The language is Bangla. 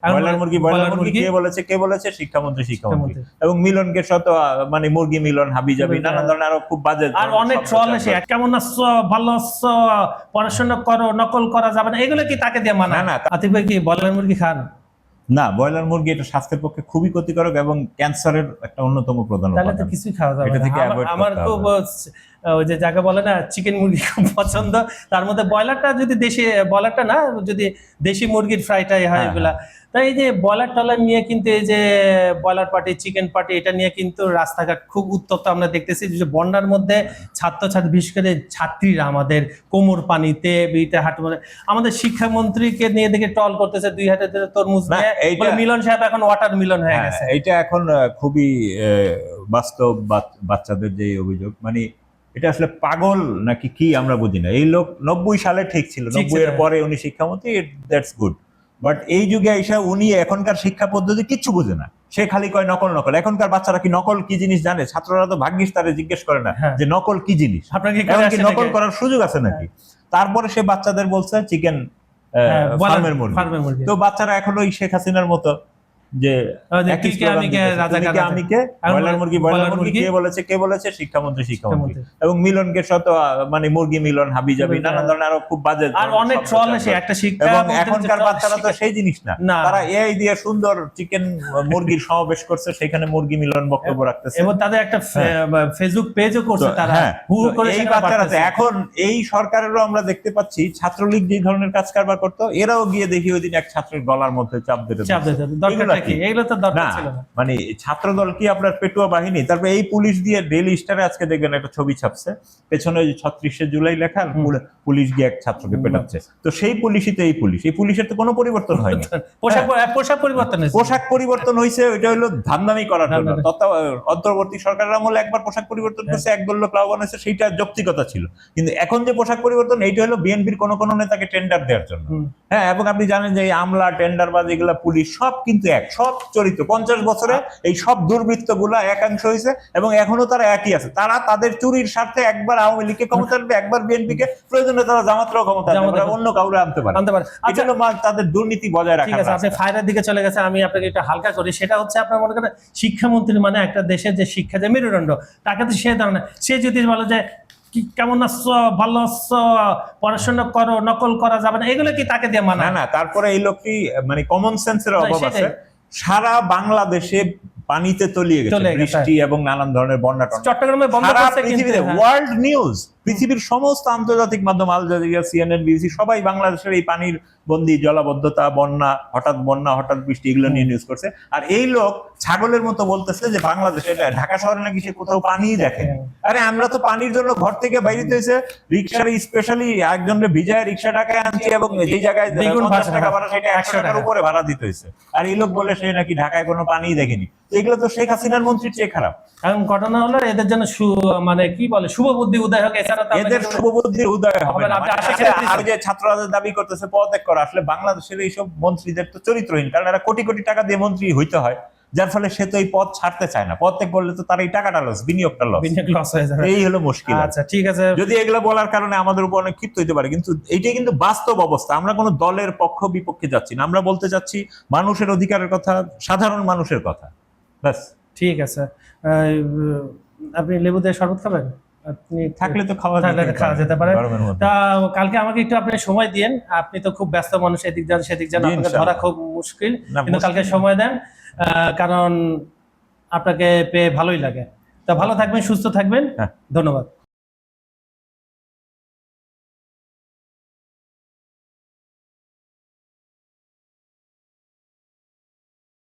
ব্রয়লার মুরগি কে বলেছে? শিক্ষামন্ত্রী এবং মিলনকে শত মানে মুরগি মিলন, হাবিজাবি নানান ধরনের আরো খুব বাজে আর অনেক ট্রল এসে কেমন আছো, ভালো আছো, পড়াশোনা করো, নকল করা যাবে না, এগুলো কি তাকে দিয়ে মানা? না, আতিক ভাই কি ব্রয়লার মুরগি খান? না, ব্রয়লার মুরগি এটা স্বাস্থ্যের পক্ষে খুবই ক্ষতিকারক এবং ক্যান্সারের একটা অন্যতম প্রধান তাহলে তো কিছুই খাওয়া যাবে না। আমার খুব ওই যে যাকে বলে না চিকেন মুরগি খুব পছন্দ, তার মধ্যে ব্রয়লারটা যদি দেশি, ব্রয়লারটা না, যদি দেশি মুরগির ফ্রাইটাই হয় এগুলা। তাই এই যে ব্রয়লার টলার নিয়ে কিন্তু এই যে ব্রয়লার পার্টি, চিকেন পার্টি, এটা নিয়ে কিন্তু রাস্তাঘাট খুব উত্তপ্ত আমরা দেখতেছি। যে বন্যার মধ্যে ছাত্রছাত্রী, বিশেষ করে ছাত্রীরা আমাদের কোমর পানিতে হাঁটু, আমাদের শিক্ষামন্ত্রীকে নিয়ে দেখে টল করতেছে 2 হাতে তরমুজ নিয়ে, মিলন সাহেব এখন ওয়াটার মিলন হয়ে গেছে। এইটা এখন খুবই বাস্তব বাচ্চাদের যে অভিযোগ, মানে এটা আসলে পাগল নাকি কি আমরা বুঝি না। এই লোক 90 সালে ঠিক ছিল, 90 এর পরে উনি শিক্ষামন্ত্রী, দ্যাটস গুড। বাট এই যুগে এসে উনি এখনকার শিক্ষা পদ্ধতি কিচ্ছু বুঝে না, সে খালি কয় নকল নকল। এখনকার বাচ্চারা কি নকল কি জিনিস জানে? ছাত্ররা তো ভাগ্যিস তারে জিজ্ঞেস করে না যে নকল কি জিনিস, নকল করার সুযোগ আছে নাকি। তারপরে সে বাচ্চাদের বলছে চিকেন ফার্মের মুরগি। তো বাচ্চারা এখনো ওই শেখ হাসিনার মতো যে ব্রয়লার মুরগি কে বলেছে? শিক্ষামন্ত্রী এবং মিলনকে শত মানে মুরগি মিলন, হাবিজাবি নানান ধরনের আরো খুব বাজে আর অনেক ট্রল এসে একটা শিক্ষা। এবং এখনকার বাচ্চারা তো সেই জিনিস না, তারা এআই দিয়ে সুন্দর চিকেন মুরগির সমাবেশ করছে, সেখানে মুরগি মিলন বক্তব্য রাখতেছে এবং তাদের একটা ফেসবুক পেজও করছে তারা। এই বাচ্চারা এখন এই সরকারেরও আমরা দেখতে পাচ্ছি ছাত্রলীগ যে ধরনের কাজ কারবার করতো, এরাও গিয়ে দেখি ওই দিন এক ছাত্রের গলার মধ্যে চাপ দিতে। মানে ছাত্রদল কি আপনার পেটুয়া বাহিনী? তারপরে এই পুলিশ দিয়ে ডেইলি স্টারে আজকে দেখবেন একটা ছবি ছাপছে, পেছনে 36শে জুলাই লেখা, পুলিশ গিয়ে এক ছাত্রকে পেটাচ্ছে। তো সেই পুলিশই তো এই পুলিশের তো কোনো পরিবর্তন হয়নি। পোশাক পরিবর্তন হয়েছে, ওইটা হলো ধান্দামি করার জন্য। অন্তর্বর্তী সরকারের আমলে একবার পোশাক পরিবর্তন করছে, একদল লোক লাভবান হয়েছে, সেইটা যৌক্তিকতা ছিল। কিন্তু এখন যে পোশাক পরিবর্তন, এইটা হলো বিএনপির কোন নেতাকে টেন্ডার দেওয়ার জন্য। হ্যাঁ, এবং আপনি জানেন যে আমলা, টেন্ডারবাজ, এগুলা পুলিশ সব কিন্তু সব চরিত্র 50 বছরে এই সব দুর্বৃত্ত গুলা একাংশ হয়েছে এবং এখনো তারা একই আছে। তারা তাদের চুরির স্বার্থে একবার আওয়ামী লীগকে ক্ষমতা আনবে, একবার বিএনপিকে, প্রয়োজনে তারা জামাতরাও ক্ষমতা আনবে, অন্য কাউরে আনতে পারে। এটা হলো তাদের দুর্নীতি বজায় রাখা। ঠিক আছে, আপনি ফায়ারের দিকে চলে গেছে, আমি আপনাকে একটু হালকা করি। সেটা হচ্ছে আপনার মনে করেন শিক্ষামন্ত্রী মানে একটা দেশের যে শিক্ষা যে মেরুদণ্ড, তাকে তো সে ধরনের, সে যদি বলে যে কেমন আছো, ভালো আছো, পড়াশোনা করো, নকল করা যাবে না, এগুলো কি তাকে দিয়ে মানা? না, তারপরে এই লোকটি মানে কমন সেন্সের অভাব আছে। সারা বাংলাদেশে পানিতে তলিয়ে গেছে বৃষ্টি এবং নানান ধরনের বন্যা। চট্টগ্রামে বন্ধ করছে পৃথিবীতে ওয়ার্ল্ড নিউজ, পৃথিবীর সমস্ত আন্তর্জাতিক মাধ্যম, আল জাজিরা, সিএনএন, বিবিসি সবাই বাংলাদেশের এই পানির বন্দি, জলাবদ্ধতা, বন্যা, হঠাৎ বৃষ্টি, এগুলো নিয়ে নিউজ করছে। আর এই লোক ছাগলের মতো বলতেছে যে বাংলাদেশে, ঢাকা শহরে নাকি সে কোথাও পানি দেখে। আরে আমরা তো পানির জন্য ঘর থেকে বাইরে হয়েছে রিক্সার, স্পেশালি একজনের ভিজায় রিক্সা টাকায় আনছি এবং যে জায়গায় 50 টাকা ভাড়া সেটা 100 টাকার উপরে ভাড়া দিতে হয়েছে। আর এই লোক বলে সে নাকি ঢাকায় কোনো পানি দেখেনি। এগুলো তো শেখ হাসিনার মন্ত্রীর চেয়ে খারাপ। এখন ঘটনা হলো এদের জন্য মানে কি বলে শুভ বুদ্ধি উদয় হোক, এছাড়া এদের শুভ বুদ্ধির উদয় হবে না। আর যে ছাত্রদের দাবি করতেছে পদত্যাগ করা, আসলে বাংলাদেশের এইসব মন্ত্রীদের তো চরিত্রহীন, কারণ এরা কোটি কোটি টাকা দিয়ে মন্ত্রী হইতে হয়, যার ফলে সে তো এই পদ ছাড়তে চায় না। পদত্যাগ করলে তো তার এই টাকাটা লস, বিনিয়োগটা লস হয়ে যাবে। এই হলো মুশকিল। আচ্ছা ঠিক আছে, যদি এগুলো বলার কারণে আমাদের উপর অনেক ক্ষিপ্ত হইতে পারে, কিন্তু এইটাই কিন্তু বাস্তব অবস্থা। আমরা কোনো দলের পক্ষ বিপক্ষে যাচ্ছি না, আমরা বলতে চাচ্ছি মানুষের অধিকারের কথা, সাধারণ মানুষের কথা, ব্যাস। ঠিক আছে, আপনি লেবু দিয়ে শরবত খাবেন? আপনি থাকলে তো খাওয়া যেতে পারে। তা কালকে আমাকে একটু আপনি সময় দিন, আপনি তো খুব ব্যস্ত মানুষ, এদিক যান সেদিক যান, আপনাকে ধরা খুব মুশকিল, কিন্তু কালকে সময় দেন, কারণ আপনাকে পেয়ে ভালোই লাগে। তা ভালো থাকবেন, সুস্থ থাকবেন, ধন্যবাদ।